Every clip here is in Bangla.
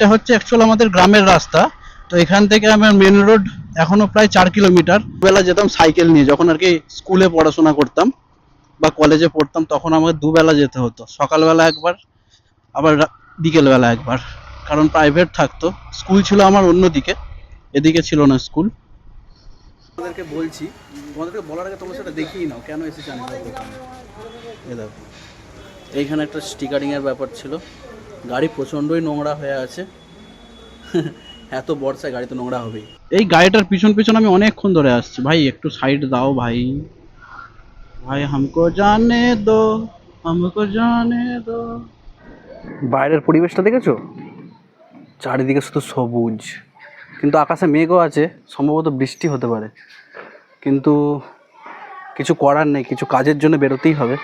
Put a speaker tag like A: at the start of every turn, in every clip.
A: এটা হচ্ছে অ্যাকচুয়াল আমাদের গ্রামের রাস্তা। তো এখান থেকে আমার মেন রোড এখনো প্রায় 4 কিলোমিটার। বেলা যেতাম সাইকেল নিয়ে, যখন আর কি স্কুলে পড়াশোনা করতাম বা কলেজে পড়তাম, তখন আমাকে দুবেলা যেতে হতো, সকালবেলা একবার আবার বিকেলবেলা একবার, কারণ প্রাইভেট থাকতো। স্কুল ছিল আমার অন্যদিকে, এদিকে ছিল না স্কুল। তোমাদেরকে বলছি, তোমাদেরকে বলার আগে তোমরা সেটা দেখিয়ে নাও কেন এসেছি আমি। এ দেখো, এইখানে একটা স্টিকারিংয়ের ব্যাপার ছিল। গাড়ি প্রচণ্ডই নোংরা হয়ে আছে। এত বর্ষায় গাড়ি তো নোংরা হবেই। এই গাড়িটার পিছন পিছন আমি অনেকক্ষণ ধরে আসছি। ভাই একটু সাইড দাও ভাই, ভাই হামকো জানে দো, হামকো জানে দো। বাইরের পরিবেশটা দেখেছো? চারিদিকে শুধু সবুজ, কিন্তু আকাশে মেঘও আছে, সম্ভবত বৃষ্টি হতে পারে। কিন্তু কিছু করার নেই, কিছু কাজের জন্য বেরোতেই হবে।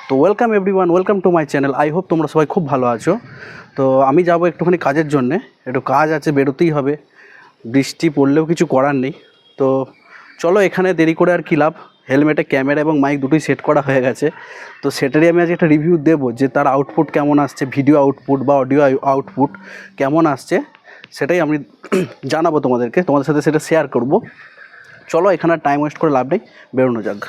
A: তো welcome everyone, welcome to my channel. I hope তোমরা সবাই খুব ভালো আছো। তো আমি যাব একটুখানি কাজের জন্যে, একটু কাজ আছে, বেরোতেই হবে। বৃষ্টি পড়লেও কিছু করার নেই। তো চলো, এখানে দেরি করে আর কী লাভ। হেলমেটে ক্যামেরা এবং মাইক দুটোই সেট করা হয়ে গেছে। তো সেটারই আমি আজ একটা রিভিউ দেবো, যে তার আউটপুট কেমন আসছে, ভিডিও আউটপুট বা অডিও আউটপুট কেমন আসছে, সেটাই আমি জানাবো তোমাদেরকে, তোমাদের সাথে সেটা শেয়ার করব। চলো, এখানে টাইম ওয়েস্ট করে লাভ নেই, বেরোনো যাক।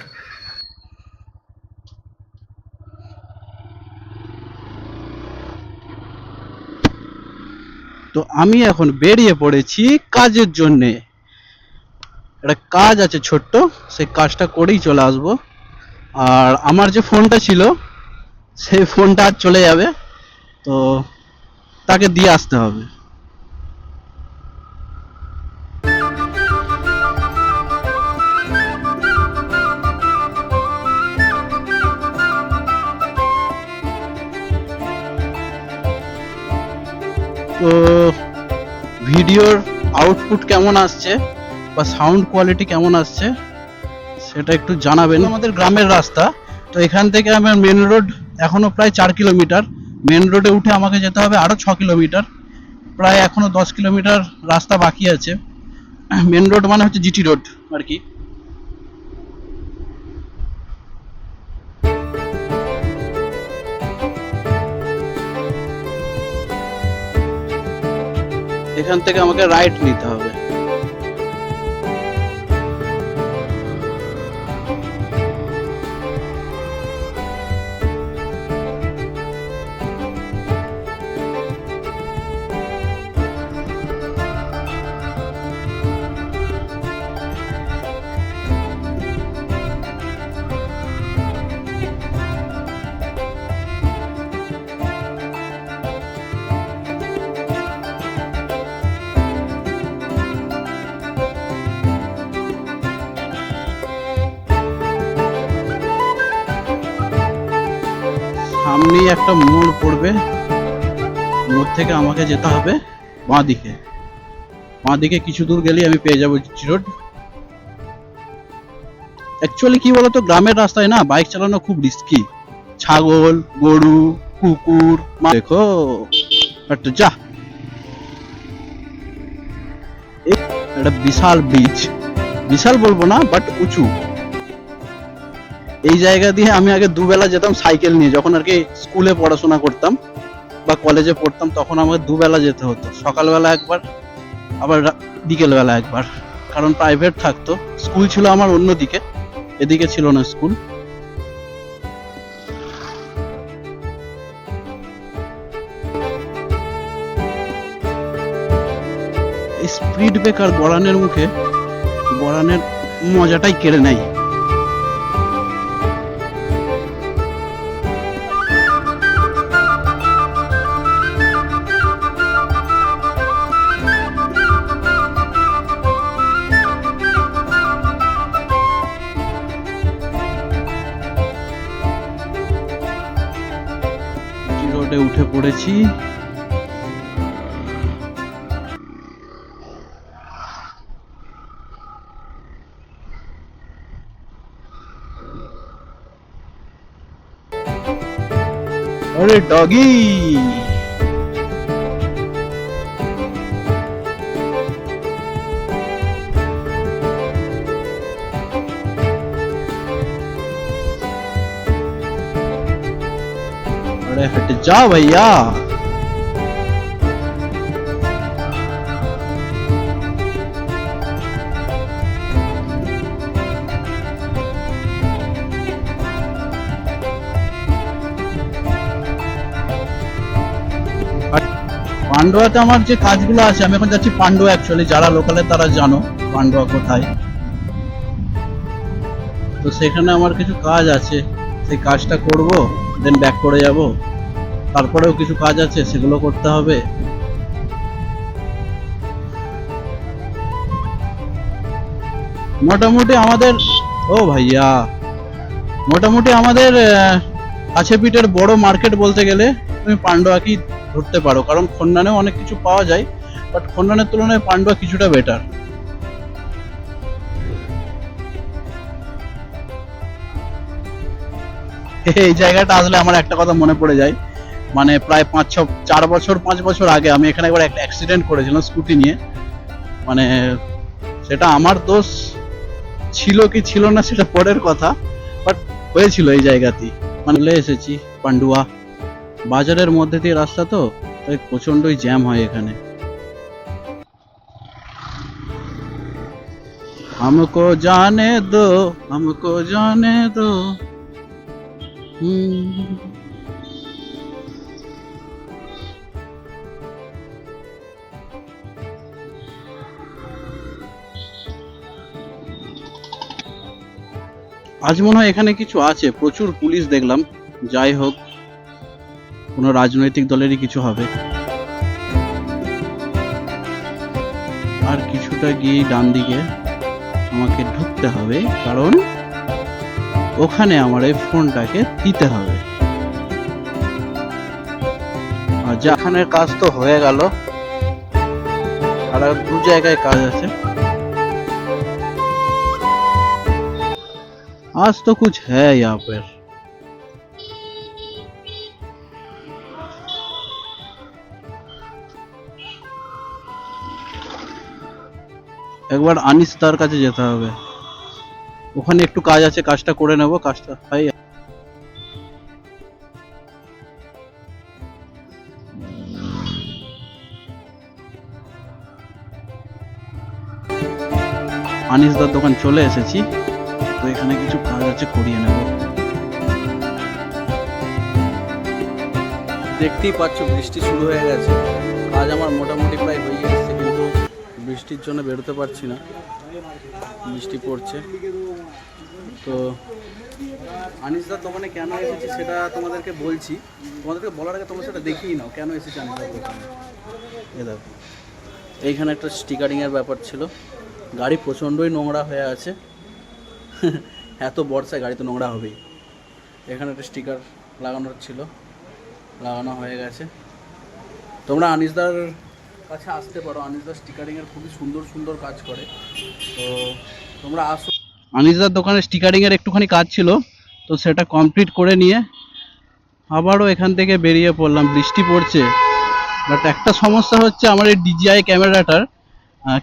A: তো আমি এখন বেরিয়ে পড়েছি কাজের জন্যে। একটা কাজ আছে ছোট্ট, সেই কাজটা করেই চলে আসবো। আর আমার যে ফোনটা ছিল, সেই ফোনটা আজ চলে যাবে, তো তাকে দিয়ে আসতে হবে। তো ভিডিওর আউটপুট কেমন আসছে বা সাউন্ড কোয়ালিটি কেমন আসছে সেটা একটু জানাবেন। আমাদের গ্রামের রাস্তা, তো এখান থেকে আমার মেন রোড এখনো প্রায় 4 কিলোমিটার। মেন রোডে উঠে আমাকে যেতে হবে আরো 6 কিলোমিটার, প্রায় এখনো 10 কিলোমিটার রাস্তা বাকি আছে। মেন রোড মানে হচ্ছে জিটি রোড আর কি। এখান থেকে আমাকে রাইট নিতে হবে। সামনেই একটা মোড় পড়বে, মোড় থেকে আমাকে যেতে হবে বাঁ দিকে। বাঁ দিকে কিছু দূর গেলেই আমি পেয়ে যাবো জিটি রোড। অ্যাকচুয়ালি কি বলতো, গ্রামের রাস্তায় না বাইক চালানো খুব রিস্কি। ছাগল, গরু, কুকুর, দেখো একটু যা। একটা বিশাল ব্রিজ, বিশাল বলবো না বাট উঁচু। এই জায়গা দিয়ে আমি আগে দুবেলা যেতাম সাইকেল নিয়ে, যখন আর কি স্কুলে পড়াশোনা করতাম বা কলেজে পড়তাম, তখন আমাকে দুবেলা যেতে হতো, সকালবেলা একবার আবার বিকেলবেলা একবার, কারণ প্রাইভেট থাকতো। স্কুল ছিল আমার অন্যদিকে, এদিকে ছিল না স্কুল। এই স্পিড ব্রেকার গড়ানের মুখে, গড়ানের মজাটাই কেড়ে নেয়। রোডে উঠে পড়েছি। अरे डॉगी, अरे हट जा भैया। পান্ডুয়াতে আমার যে কাজগুলো আছে, আমি এখন যাচ্ছি পান্ডুয়া। অ্যাকচুয়ালি যারা লোকালে তারা জানো পান্ডুয়া কোথায়। তো সেখানে আমার কিছু কাজ আছে, সেই কাজটা করব, দেন ব্যাক করে যাব। তারপরেও কিছু কাজ আছে, সেগুলো করতে হবে। মোটামুটি আমাদের, ও ভাইয়া, মোটামুটি আমাদের কাছে পিঠের বড় মার্কেট বলতে গেলে তুমি পান্ডুয়াকেই ধরতে পারো, কারণ খন্ডানেও অনেক কিছু পাওয়া যায়, বাট খন্ডানের তুলনায় পান্ডুয়া কিছুটা বেটার। এই জায়গাটা আসলে আমার একটা কথা মনে পড়ে যায়, মানে প্রায় 5 বছর 5 বছর আগে আমি এখানে একবার একটা অ্যাক্সিডেন্ট করেছিলাম স্কুটি নিয়ে। মানে সেটা আমার দোষ ছিল কি ছিল না সেটা পরের কথা, বাট হয়েছিল এই জায়গাতেই। মানে চলে এসেছি পান্ডুয়া। বাজারের মধ্যে দিয়ে রাস্তা, তো তাই প্রচন্ডই জ্যাম হয় এখানে। हमको जाने दो, हमको जाने दो। আজ মনে হয় এখানে কিছু আছে, প্রচুর পুলিশ দেখলাম। যাই হোক, কোনো রাজনৈতিক দলেরই কিছু হবে। আর কিছুটা গিয়ে ডান দিকে আমাকে ঢুকতে হবে, কারণ ওখানে আমার এই ফোনটাকে দিতে হবে। আর যেখানে কাজ তো হয়ে গেল, আর দু জায়গায় কাজ আছে। आज तो कुछ है यहाँ पर। একবার আনিসদার কাছে যেতে হবে, ওখানে একটু কাজ আছে, কাজটা করে নেব। কাজটা ভাই, আনিসদার দোকান চলে এসেছি। তো এখানে কিছু কাজ আছে, করিয়ে নেব। দেখতেই পাচ্ছ বৃষ্টি শুরু হয়ে গেছে। কাজ আমার মোটামুটি প্রায় হয়ে গেছে, কিন্তু বৃষ্টির জন্য বেরোতে পারছি না, বৃষ্টি পড়ছে। তো আনিসদার দোকানে কেন এসেছি সেটা তোমাদেরকে বলছি। তোমাদেরকে বলার আগে তোমরা সেটা দেখিয়ে নাও কেন এসেছি আনিসদার দোকানে। এ দেখো, এইখানে একটা স্টিকারিংয়ের ব্যাপার ছিল। গাড়ি প্রচণ্ডই নোংরা হয়ে আছে। এত বর্ষায় গাড়ি তো নোংরা হবেই। এখানে একটা স্টিকার লাগানোর ছিল, লাগানো হয়ে গেছে। তোমরা আনিসদার কাছে আসতে পারো, আনিসদার স্টিকারিংয়ের খুবই সুন্দর সুন্দর কাজ করে। তো তোমরা আসো। আনিসদার দোকানে স্টিকারিংয়ের একটুখানি কাজ ছিল, তো সেটা কমপ্লিট করে নিয়ে আবারও এখান থেকে বেরিয়ে পড়লাম। বৃষ্টি পড়ছে, বাট একটা সমস্যা হচ্ছে আমার এই DJI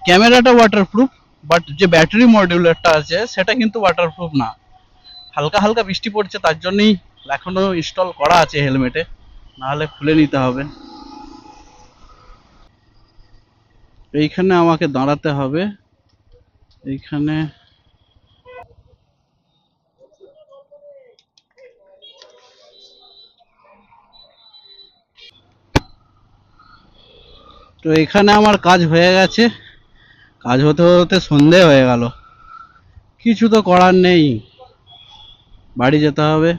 A: ক্যামেরাটা ওয়াটারপ্রুফ, বাট যে ব্যাটারি মডিউলারটা আছে সেটা কিন্তু ওয়াটারপ্রুফ না। হালকা হালকা বৃষ্টি পড়ছে, তার জন্যই এখনো ইনস্টল করা আছে হেলমেটে, নাহলে খুলে নিতে হবে। এইখানে আমাকে দাঁড়াতে হবে, এইখানে। তো এখানে আমার কাজ হয়ে গেছে। কাজ হতে হতে সন্ধে হয়ে গেল, কিছু তো করার নেই, বাড়ি যেতে হবে।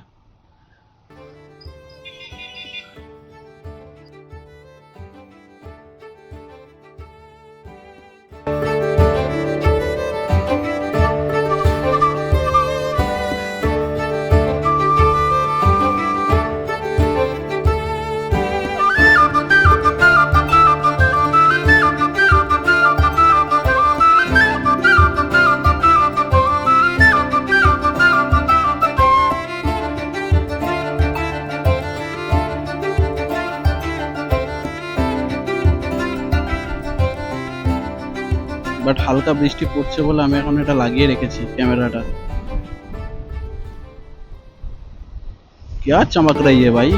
A: বাট হালকা বৃষ্টি পড়ছে বলে আমি এখন এটা লাগিয়ে রেখেছি ক্যামেরাটা। क्या चमक रही है भाई।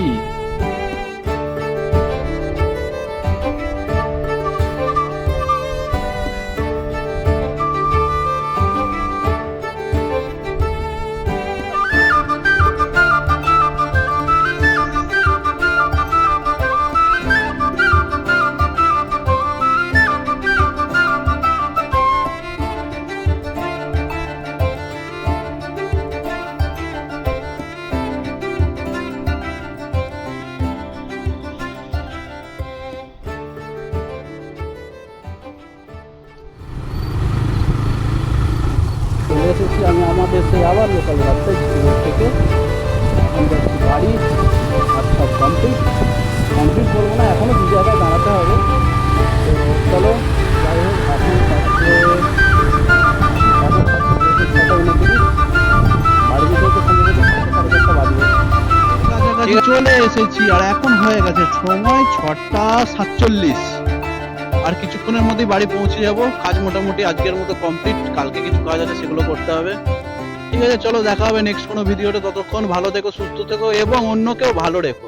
A: বেরিয়েছি আমি আমাদের সেই আবার লোকাল রাস্তায় স্কুল থেকে। এখন যাচ্ছি বাড়ি। আর সব কমপ্লিট করবো না, এখনও দু জায়গায় দাঁড়াতে হবে। তো চলো যাই হোক, এখন বাড়ি যেতে তো সম্ভবত 4:30 বাজবে। কাছাকাছি চলে এসেছি আর এখন হয়ে গেছে সময় 6:47। আর কিছুক্ষণের মধ্যেই বাড়ি পৌঁছে যাব। কাজ মোটামুটি আজকের মতো কমপ্লিট, কালকে কিছু কাজ আছে সেগুলো করতে হবে। ঠিক আছে, চলো দেখা হবে নেক্সট কোনো ভিডিওতে। ততক্ষণ ভালো থেকো, সুস্থ থেকো এবং অন্যকেও ভালো রেখো।